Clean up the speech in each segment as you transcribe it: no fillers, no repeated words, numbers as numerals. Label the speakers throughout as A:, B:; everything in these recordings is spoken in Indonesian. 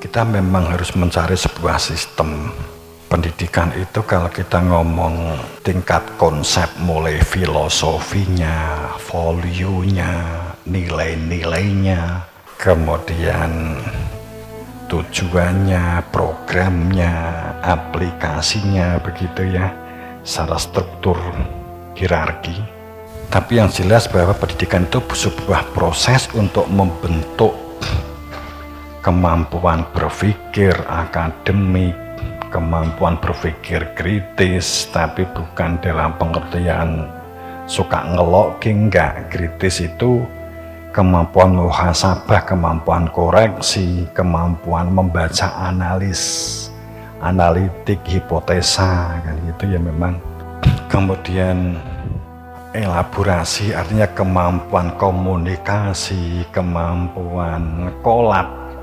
A: Kita memang harus mencari sebuah sistem pendidikan itu. Kalau kita ngomong tingkat konsep, mulai filosofinya, value-nya, nilai-nilainya, kemudian tujuannya, programnya, aplikasinya, begitu ya, secara struktur hierarki. Tapi yang jelas bahwa pendidikan itu sebuah proses untuk membentuk kemampuan berpikir akademik, kemampuan berpikir kritis, tapi bukan dalam pengertian suka ngelok, enggak. Kritis itu kemampuan muhasabah, kemampuan koreksi, kemampuan membaca analitik, hipotesa, kan gitu ya memang. Kemudian elaborasi artinya kemampuan komunikasi, kemampuan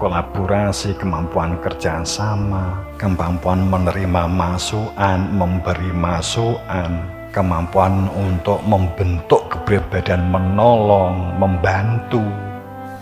A: kolaborasi, kemampuan kerjasama, kemampuan menerima masukan, memberi masukan, kemampuan untuk membentuk kepribadian, menolong, membantu,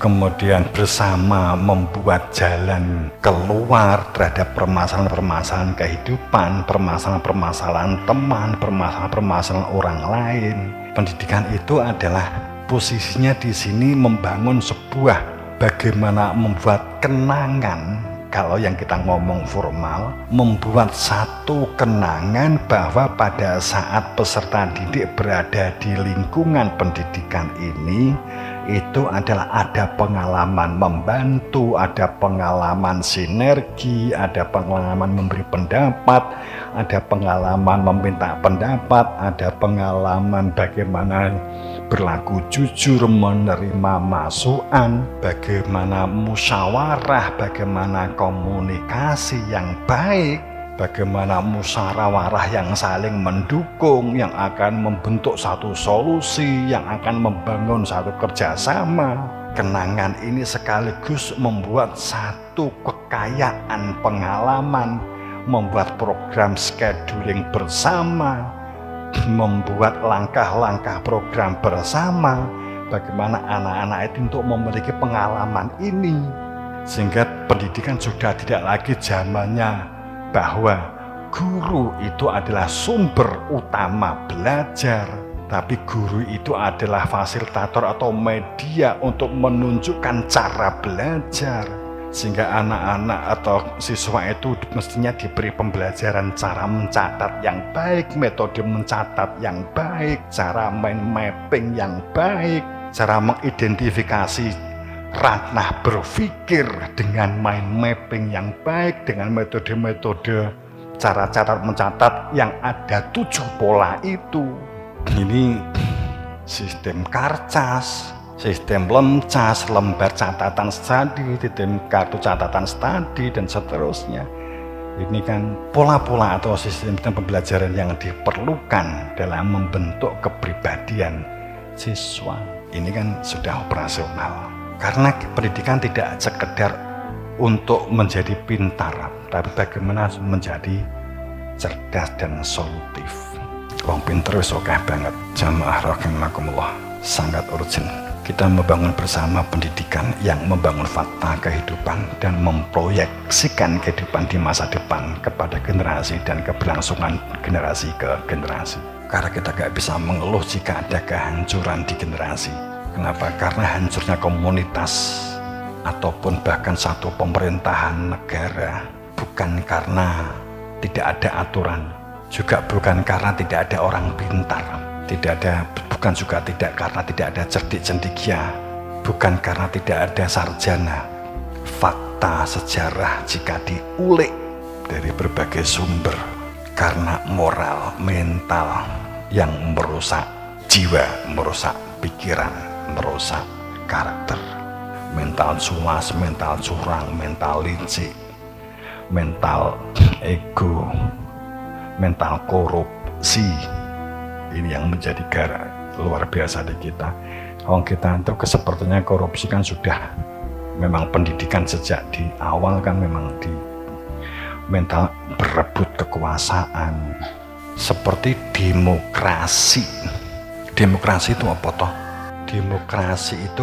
A: kemudian bersama membuat jalan keluar terhadap permasalahan-permasalahan kehidupan, permasalahan-permasalahan teman, permasalahan-permasalahan orang lain. Pendidikan itu adalah posisinya di sini membangun sebuah bagaimana membuat kenangan. Kalau yang kita ngomong formal, membuat satu kenangan bahwa pada saat peserta didik berada di lingkungan pendidikan ini, itu adalah ada pengalaman membantu, ada pengalaman sinergi, ada pengalaman memberi pendapat, ada pengalaman meminta pendapat, ada pengalaman bagaimana berlaku jujur, menerima masukan, bagaimana musyawarah, bagaimana komunikasi yang baik, bagaimana musyawarah yang saling mendukung, yang akan membentuk satu solusi, yang akan membangun satu kerjasama. Kenangan ini sekaligus membuat satu kekayaan pengalaman, membuat program scheduling bersama, membuat langkah-langkah program bersama, bagaimana anak-anak itu untuk memiliki pengalaman ini. Sehingga pendidikan sudah tidak lagi zamannya bahwa guru itu adalah sumber utama belajar, tapi guru itu adalah fasilitator atau media untuk menunjukkan cara belajar, sehingga anak-anak atau siswa itu mestinya diberi pembelajaran cara mencatat yang baik, metode mencatat yang baik, cara mind mapping yang baik, cara mengidentifikasi ranah berpikir dengan mind mapping yang baik, dengan metode-metode cara catat mencatat yang ada 7 pola itu. Ini sistem karcas, sistem lemcas, lembar catatan studi, sistem kartu catatan studi, dan seterusnya. Ini kan pola-pola atau sistem pembelajaran yang diperlukan dalam membentuk kepribadian siswa. Ini kan sudah operasional. Karena pendidikan tidak sekedar untuk menjadi pintar, tapi bagaimana menjadi cerdas dan solutif. Wong pinter wis akeh banget. Jamaah rahimakumullah, sangat urgent kita membangun bersama pendidikan yang membangun fakta kehidupan dan memproyeksikan kehidupan di masa depan kepada generasi dan keberlangsungan generasi ke generasi. Karena kita gak bisa mengeluh jika ada kehancuran di generasi. Kenapa? Karena hancurnya komunitas ataupun bahkan satu pemerintahan negara bukan karena tidak ada aturan, juga bukan karena tidak ada orang pintar, bukan juga tidak karena tidak ada cerdik cendekia, bukan karena tidak ada sarjana. Fakta sejarah jika diulik dari berbagai sumber, karena moral mental yang merusak jiwa, merusak pikiran, merusak karakter, mental culas, mental curang, mental licik, mental ego, mental korupsi. Ini yang menjadi gara luar biasa di kita. Kalau kita itu sepertinya korupsi kan sudah memang pendidikan sejak di awal kan memang di mental berebut kekuasaan. Seperti demokrasi. Demokrasi itu apa toh? Demokrasi itu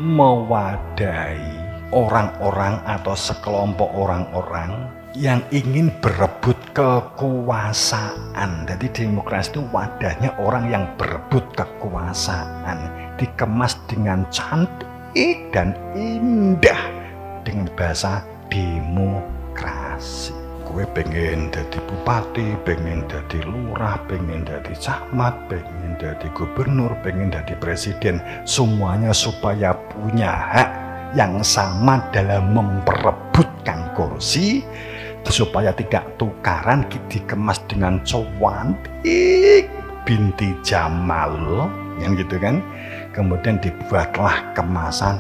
A: mewadahi orang-orang atau sekelompok orang-orang yang ingin berebut kekuasaan. Jadi demokrasi itu wadahnya orang yang berebut kekuasaan, dikemas dengan cantik dan indah dengan bahasa demokrasi. Gue pengen jadi bupati, pengen jadi lurah, pengen jadi camat, pengen jadi gubernur, pengen jadi presiden. Semuanya supaya punya hak yang sama dalam memperebutkan kursi, supaya tidak tukaran, dikemas dengan cantik binti Jamal, yang gitu kan. Kemudian dibuatlah kemasan,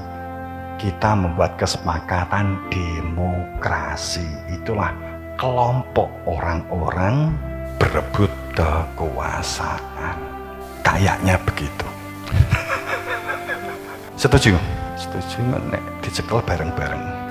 A: kita membuat kesepakatan demokrasi. Itulah kelompok orang-orang berebut kekuasaan. Kayaknya begitu. Setuju? Setuju nek dicekel bareng-bareng.